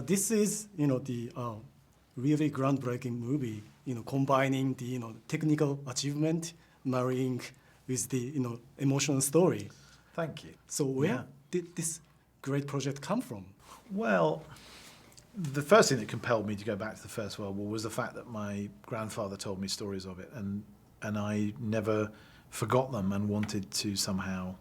this is, the really groundbreaking movie, combining the, technical achievement, marrying with the, emotional story. Thank you. So where did this great project come from? Well, the first thing that compelled me to go back to the First World War was the fact that my grandfather told me stories of it, and I never forgot them and wanted to somehow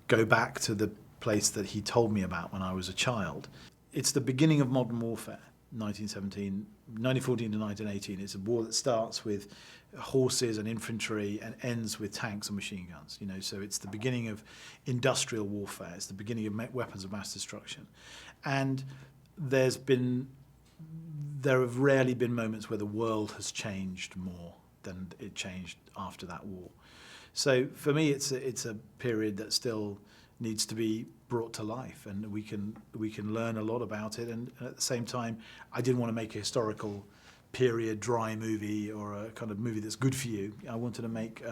go back to the place that he told me about when I was a child. It's the beginning of modern warfare, 1914 to 1918. It's a war that starts with horses and infantry and ends with tanks and machine guns. So it's the beginning of industrial warfare. It's the beginning of weapons of mass destruction. And there have rarely been moments where the world has changed more than it changed after that war. So for me, it's a period that still needs to be brought to life, and we can learn a lot about it. And at the same time, I didn't want to make a historical period dry movie or a kind of movie that's good for you. I wanted to make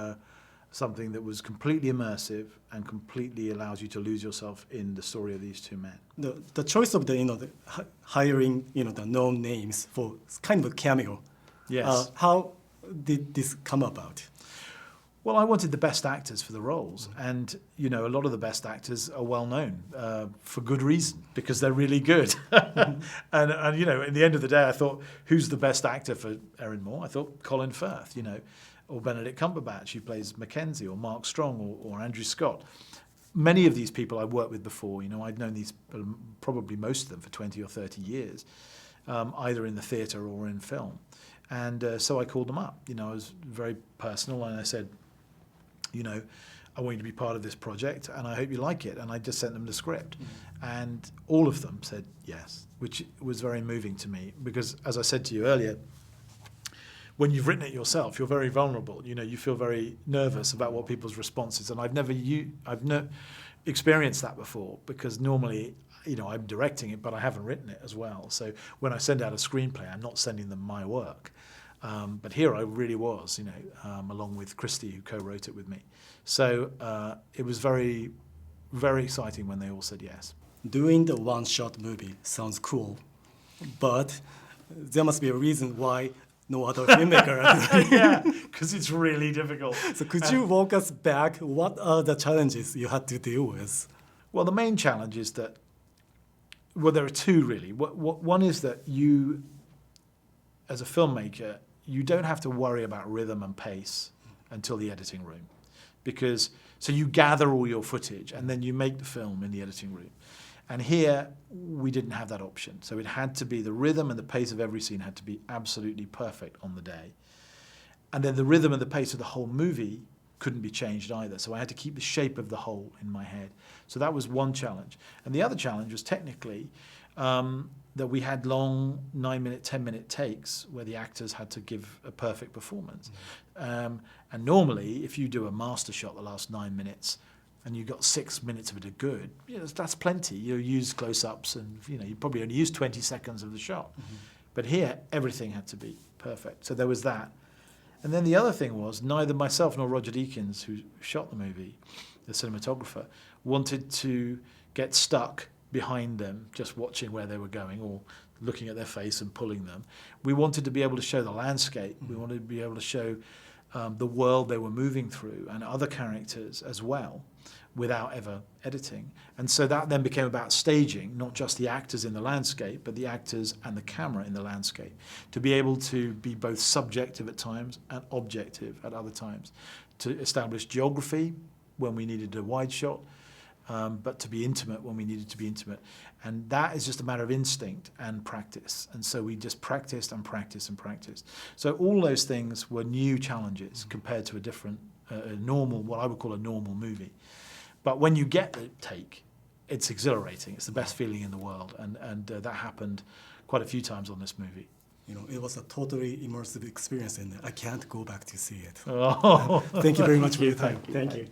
something that was completely immersive and completely allows you to lose yourself in the story of these two men. The choice of the hiring the known names for kind of a cameo. Yes. How did this come about? Well, I wanted the best actors for the roles, and a lot of the best actors are well known for good reason, because they're really good. and in the end of the day, I thought, who's the best actor for Erin Moore? I thought Colin Firth, or Benedict Cumberbatch, who plays Mackenzie, or Mark Strong, or Andrew Scott. Many of these people I've worked with before. I'd known these, probably most of them, for 20 or 30 years, either in the theatre or in film. And so I called them up. I was very personal, and I said, I want you to be part of this project, and I hope you like it. And I just sent them the script. And all of them said yes, which was very moving to me, because, as I said to you earlier, when you've written it yourself, you're very vulnerable. You feel very nervous about what people's response is. And I've never experienced that before, because normally, I'm directing it, but I haven't written it as well. So when I send out a screenplay, I'm not sending them my work. But here I really was, along with Christy, who co-wrote it with me. So it was very, very exciting when they all said yes. Doing the one-shot movie sounds cool, but there must be a reason why no other filmmaker are doing it. Yeah, because it's really difficult. So could you walk us back? What are the challenges you had to deal with? Well, the main challenge is that, there are two really. One is that you, as a filmmaker, you don't have to worry about rhythm and pace until the editing room. So you gather all your footage and then you make the film in the editing room. And here, we didn't have that option. So it had to be, the rhythm and the pace of every scene had to be absolutely perfect on the day. And then the rhythm and the pace of the whole movie couldn't be changed either. So I had to keep the shape of the whole in my head. So that was one challenge. And the other challenge was technically that we had long 9-minute, 10-minute takes where the actors had to give a perfect performance. And normally, if you do a master shot the last 9 minutes, and you got 6 minutes of it are good, that's plenty. You use close-ups, and you probably only use 20 seconds of the shot. But here, everything had to be perfect. So there was that. And then the other thing was, neither myself nor Roger Deakins, who shot the movie, the cinematographer, wanted to get stuck behind them, just watching where they were going or looking at their face and pulling them. We wanted to be able to show the landscape. We wanted to be able to show the world they were moving through and other characters as well, without ever editing. And so that then became about staging, not just the actors in the landscape, but the actors and the camera in the landscape, to be able to be both subjective at times and objective at other times, to establish geography when we needed a wide shot, but to be intimate when we needed to be intimate. And that is just a matter of instinct and practice. And so we just practiced and practiced and practiced. So all those things were new challenges compared to a different, normal, what I would call a normal movie. But when you get the take, it's exhilarating. It's the best feeling in the world. And that happened quite a few times on this movie. It was a totally immersive experience, and I can't go back to see it. Oh. Thank you very much for your time. Thank you.